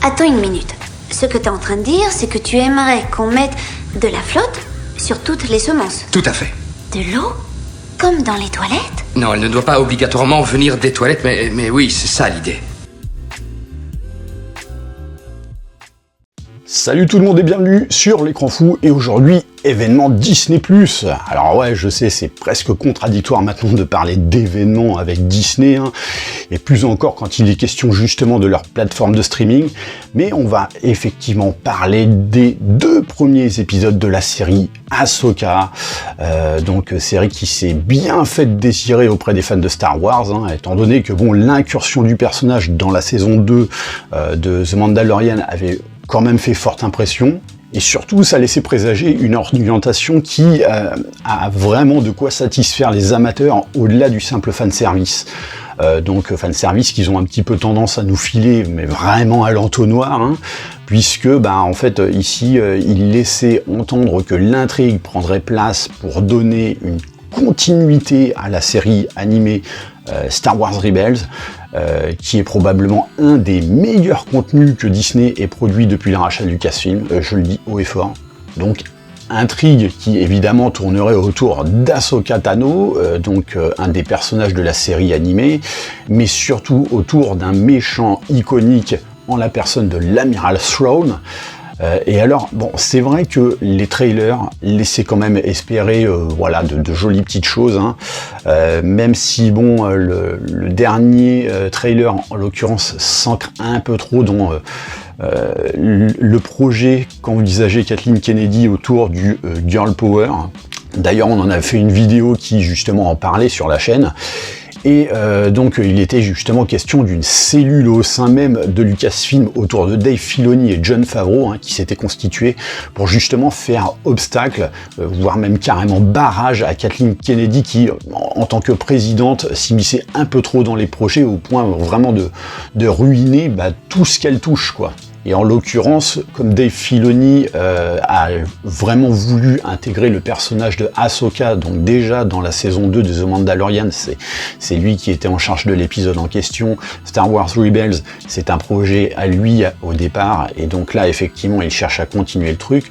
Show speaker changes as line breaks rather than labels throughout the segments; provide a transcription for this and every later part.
Attends une minute. Ce que t'es en train de dire, c'est que tu aimerais qu'on mette de la flotte sur toutes les semences.
Tout à fait.
De l'eau? Comme dans les toilettes?
Non, elle ne doit pas obligatoirement venir des toilettes, mais oui, c'est ça l'idée.
Salut tout le monde et bienvenue sur l'écran fou, et aujourd'hui, événement Disney+. Alors ouais, je sais, c'est presque contradictoire maintenant de parler d'événements avec Disney, hein, et plus encore quand il est question justement de leur plateforme de streaming, mais on va effectivement parler des 2 premiers épisodes de la série Ahsoka, donc série qui s'est bien fait désirer auprès des fans de Star Wars, hein, étant donné que bon, l'incursion du personnage dans la saison 2 de The Mandalorian avait quand même fait forte impression, et surtout ça laissait présager une orientation qui a vraiment de quoi satisfaire les amateurs au-delà du simple fanservice. Donc fanservice qu'ils ont un petit peu tendance à nous filer, mais vraiment à l'entonnoir, hein, puisque en fait ici ils laissaient entendre que l'intrigue prendrait place pour donner une continuité à la série animée Star Wars Rebels, qui est probablement un des meilleurs contenus que Disney ait produit depuis le rachat de Lucasfilm, je le dis haut et fort. Donc intrigue qui évidemment tournerait autour d'Ahsoka Tano, donc un des personnages de la série animée, mais surtout autour d'un méchant iconique en la personne de l'amiral Thrawn. Et alors, bon, c'est vrai que les trailers laissaient quand même espérer voilà, de jolies petites choses, hein, même si bon, le dernier trailer, en l'occurrence, s'ancre un peu trop dans le projet qu'envisageait Kathleen Kennedy autour du Girl Power. D'ailleurs, on en a fait une vidéo qui justement en parlait sur la chaîne. Et donc il était justement question d'une cellule au sein même de Lucasfilm autour de Dave Filoni et Jon Favreau, hein, qui s'était constituée pour justement faire obstacle, voire même carrément barrage à Kathleen Kennedy qui, en tant que présidente, s'immisçait un peu trop dans les projets au point vraiment de ruiner tout ce qu'elle touche, quoi. Et en l'occurrence, comme Dave Filoni a vraiment voulu intégrer le personnage de Ahsoka, donc déjà dans la saison 2 de The Mandalorian, c'est lui qui était en charge de l'épisode en question. Star Wars Rebels, c'est un projet à lui au départ, et donc là, effectivement, il cherche à continuer le truc.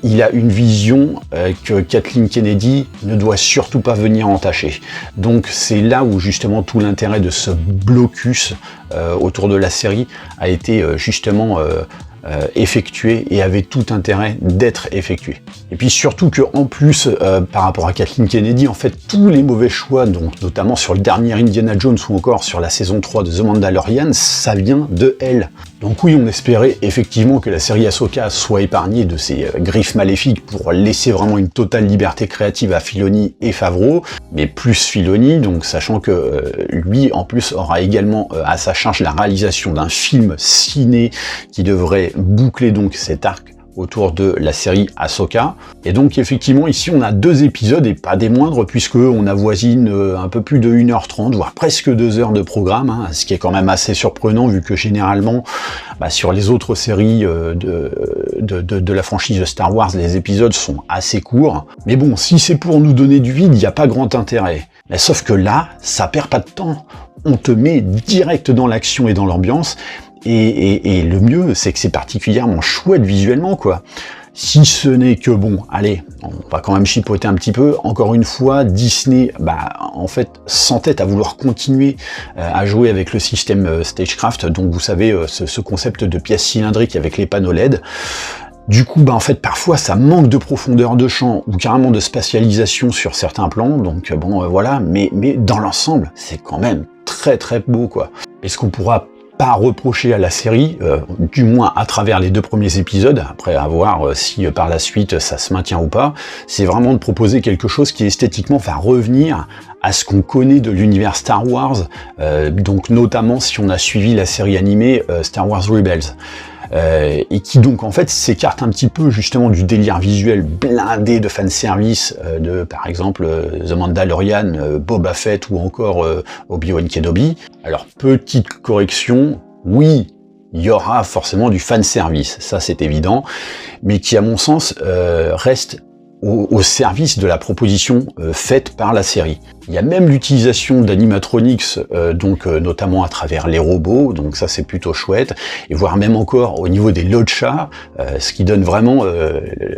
Il a une vision que Kathleen Kennedy ne doit surtout pas venir entacher. Donc c'est là où justement tout l'intérêt de ce blocus autour de la série a été justement effectué et avait tout intérêt d'être effectué. Et puis surtout que en plus par rapport à Kathleen Kennedy, en fait tous les mauvais choix, donc notamment sur le dernier Indiana Jones ou encore sur la saison 3 de The Mandalorian, ça vient de elle. Donc oui, on espérait effectivement que la série Ahsoka soit épargnée de ces griffes maléfiques pour laisser vraiment une totale liberté créative à Filoni et Favreau, mais plus Filoni, donc sachant que lui en plus aura également à sa charge la réalisation d'un film ciné qui devrait boucler donc cet arc autour de la série Ahsoka. Et donc effectivement ici on a 2 épisodes et pas des moindres, puisque on avoisine un peu plus de 1h30, voire presque 2 heures de programme, hein, ce qui est quand même assez surprenant vu que généralement sur les autres séries de la franchise de Star Wars, les épisodes sont assez courts. Mais bon, si c'est pour nous donner du vide, il n'y a pas grand intérêt. Mais sauf que là, ça perd pas de temps. On te met direct dans l'action et dans l'ambiance. Et le mieux, c'est que c'est particulièrement chouette visuellement, quoi. Si ce n'est que bon, allez, on va quand même chipoter un petit peu. Encore une fois, Disney, en fait, s'entête à vouloir continuer à jouer avec le système Stagecraft, donc vous savez, ce concept de pièces cylindriques avec les panneaux LED. Du coup, en fait, parfois, ça manque de profondeur de champ ou carrément de spatialisation sur certains plans. Donc, voilà. Mais dans l'ensemble, c'est quand même très, très beau, quoi. Est-ce qu'on pourra pas reprocher à la série, du moins à travers les 2 premiers épisodes, après à voir si par la suite ça se maintient ou pas, c'est vraiment de proposer quelque chose qui esthétiquement va revenir à ce qu'on connaît de l'univers Star Wars, donc notamment si on a suivi la série animée Star Wars Rebels. Et qui donc en fait s'écarte un petit peu justement du délire visuel blindé de fanservice de par exemple The Mandalorian, Boba Fett ou encore Obi-Wan Kenobi. Alors petite correction, oui, il y aura forcément du fanservice, ça c'est évident, mais qui à mon sens reste au service de la proposition faite par la série. Il y a même l'utilisation d'animatronics, notamment à travers les robots, donc ça c'est plutôt chouette, et voire même encore au niveau des lochas, ce qui donne vraiment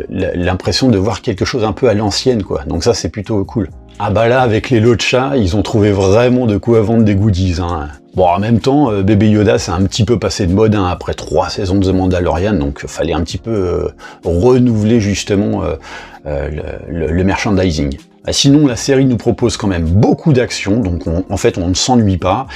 l'impression de voir quelque chose un peu à l'ancienne, quoi. Donc ça c'est plutôt cool. Ah bah là, avec les lochas, ils ont trouvé vraiment de quoi vendre des goodies, hein. Bon, en même temps, Bébé Yoda, c'est un petit peu passé de mode, hein, après 3 saisons de The Mandalorian, donc fallait un petit peu renouveler justement le merchandising. Sinon, la série nous propose quand même beaucoup d'action, donc en fait on ne s'ennuie pas,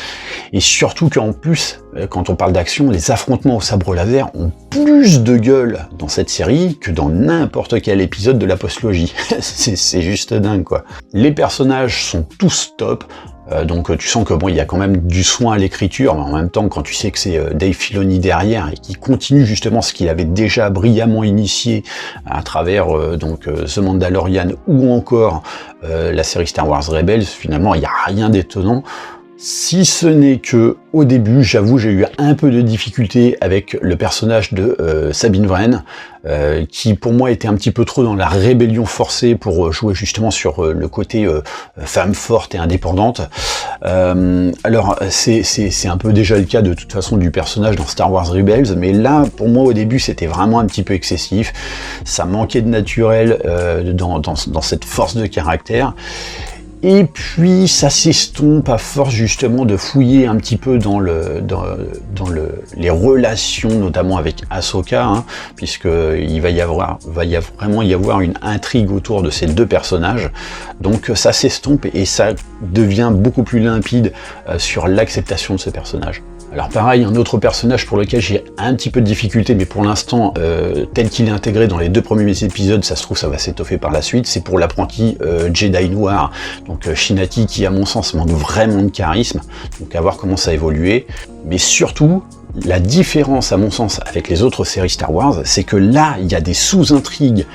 et surtout qu'en plus, quand on parle d'action, les affrontements au sabre laser ont plus de gueule dans cette série que dans n'importe quel épisode de la postlogie. C'est juste dingue, quoi. Les personnages sont tous top. Donc tu sens que bon, il y a quand même du soin à l'écriture, mais en même temps, quand tu sais que c'est Dave Filoni derrière et qui continue justement ce qu'il avait déjà brillamment initié à travers The Mandalorian ou encore la série Star Wars Rebels, finalement il n'y a rien d'étonnant. Si ce n'est que, au début, j'avoue, j'ai eu un peu de difficulté avec le personnage de Sabine Wren, qui pour moi était un petit peu trop dans la rébellion forcée pour jouer justement sur le côté femme forte et indépendante. Alors, c'est un peu déjà le cas de toute façon du personnage dans Star Wars Rebels, mais là, pour moi, au début, c'était vraiment un petit peu excessif. Ça manquait de naturel dans cette force de caractère. Et puis ça s'estompe à force justement de fouiller un petit peu dans les relations, notamment avec Ahsoka, hein, puisque il va vraiment y avoir une intrigue autour de ces deux personnages. Donc ça s'estompe et ça devient beaucoup plus limpide sur l'acceptation de ces personnages. Alors pareil, un autre personnage pour lequel j'ai un petit peu de difficulté, mais pour l'instant, tel qu'il est intégré dans les 2 premiers épisodes, ça se trouve ça va s'étoffer par la suite, c'est pour l'apprenti Jedi noir, donc Shinati, qui à mon sens manque vraiment de charisme, donc à voir comment ça évoluer. Mais surtout, la différence à mon sens avec les autres séries Star Wars, c'est que là, il y a des sous-intrigues.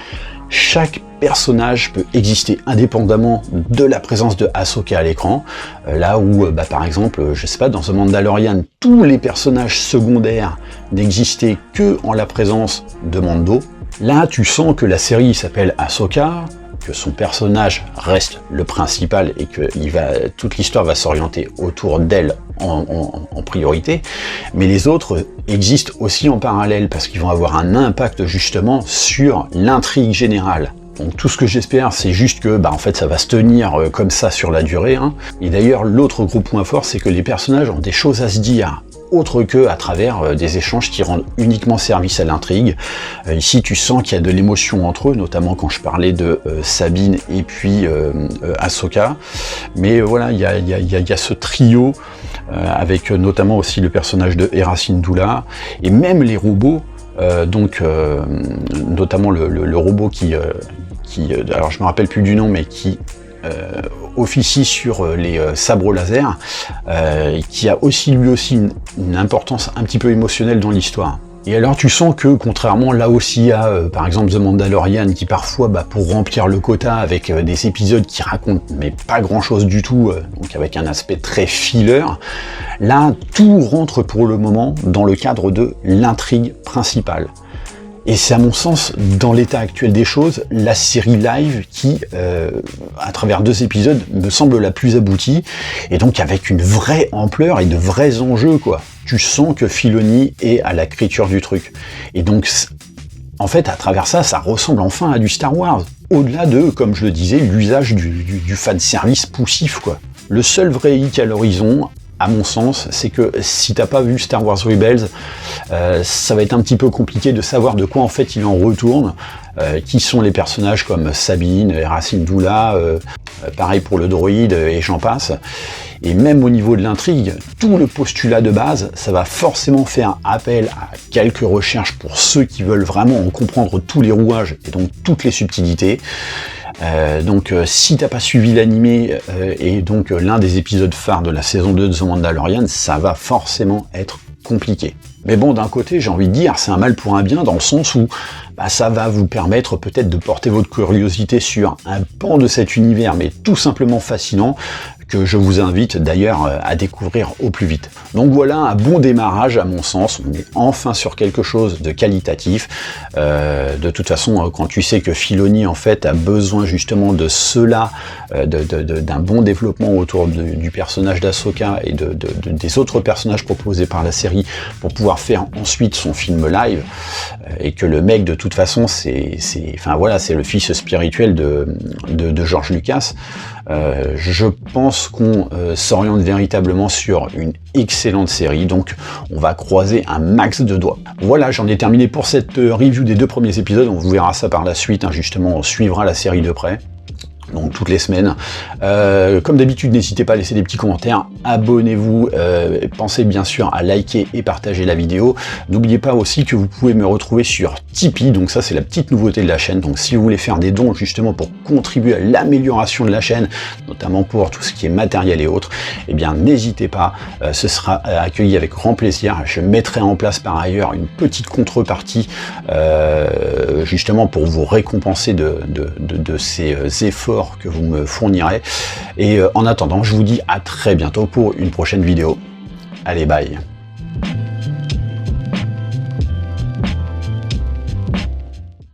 Chaque personnage peut exister indépendamment de la présence de Ahsoka à l'écran, là où, par exemple, je sais pas, dans The Mandalorian, tous les personnages secondaires n'existaient que en la présence de Mando. Là, tu sens que la série s'appelle Ahsoka, que son personnage reste le principal et que toute l'histoire va s'orienter autour d'elle en priorité, mais les autres existent aussi en parallèle parce qu'ils vont avoir un impact justement sur l'intrigue générale. Donc tout ce que j'espère, c'est juste que en fait ça va se tenir comme ça sur la durée, hein. Et d'ailleurs l'autre gros point fort, c'est que les personnages ont des choses à se dire autre que à travers des échanges qui rendent uniquement service à l'intrigue. Ici tu sens qu'il y a de l'émotion entre eux, notamment quand je parlais de Sabine et puis Ahsoka, mais voilà, il y a ce trio avec notamment aussi le personnage de Hera Syndulla, et même les robots, notamment le robot qui alors je me rappelle plus du nom, mais qui officie sur les sabres laser, qui a aussi lui aussi une importance un petit peu émotionnelle dans l'histoire. Et alors tu sens que, contrairement là aussi à, par exemple, The Mandalorian, qui parfois, pour remplir le quota avec des épisodes qui racontent mais pas grand chose du tout, donc avec un aspect très filler, là tout rentre pour le moment dans le cadre de l'intrigue principale. Et c'est à mon sens, dans l'état actuel des choses, la série live qui, à travers 2 épisodes, me semble la plus aboutie, et donc avec une vraie ampleur et de vrais enjeux, quoi. Tu sens que Filoni est à l'écriture du truc. Et donc, en fait, à travers ça, ça ressemble enfin à du Star Wars. Au-delà de, comme je le disais, l'usage du fanservice poussif, quoi. Le seul vrai hic à l'horizon, à mon sens, c'est que si t'as pas vu Star Wars Rebels, ça va être un petit peu compliqué de savoir de quoi en fait il en retourne, qui sont les personnages comme Sabine, Hera Syndulla, pareil pour le droïde et j'en passe. Et même au niveau de l'intrigue, tout le postulat de base, ça va forcément faire appel à quelques recherches pour ceux qui veulent vraiment en comprendre tous les rouages et donc toutes les subtilités. Donc si t'as pas suivi l'animé et donc l'un des épisodes phares de la saison 2 de The Mandalorian, ça va forcément être compliqué. Mais bon, d'un côté, j'ai envie de dire, c'est un mal pour un bien, dans le sens où ça va vous permettre peut-être de porter votre curiosité sur un pan de cet univers, mais tout simplement fascinant, que je vous invite d'ailleurs à découvrir au plus vite. Donc voilà un bon démarrage à mon sens, on est enfin sur quelque chose de qualitatif. De toute façon, quand tu sais que Filoni en fait a besoin justement de cela, d'un bon développement autour du personnage d'Ahsoka et des autres personnages proposés par la série pour pouvoir faire ensuite son film live, et que le mec de toute façon c'est le fils spirituel de George Lucas, je pense qu'on s'oriente véritablement sur une excellente série, donc on va croiser un max de doigts. Voilà, j'en ai terminé pour cette review des 2 premiers épisodes, on vous verra ça par la suite, hein, justement on suivra la série de près. Donc toutes les semaines. Comme d'habitude, n'hésitez pas à laisser des petits commentaires, abonnez-vous, pensez bien sûr à liker et partager la vidéo. N'oubliez pas aussi que vous pouvez me retrouver sur Tipeee, donc ça c'est la petite nouveauté de la chaîne. Donc si vous voulez faire des dons justement pour contribuer à l'amélioration de la chaîne, notamment pour tout ce qui est matériel et autres, eh bien n'hésitez pas, ce sera accueilli avec grand plaisir. Je mettrai en place par ailleurs une petite contrepartie justement pour vous récompenser de ces efforts que vous me fournirez. Et en attendant, je vous dis à très bientôt pour une prochaine vidéo. Allez, bye!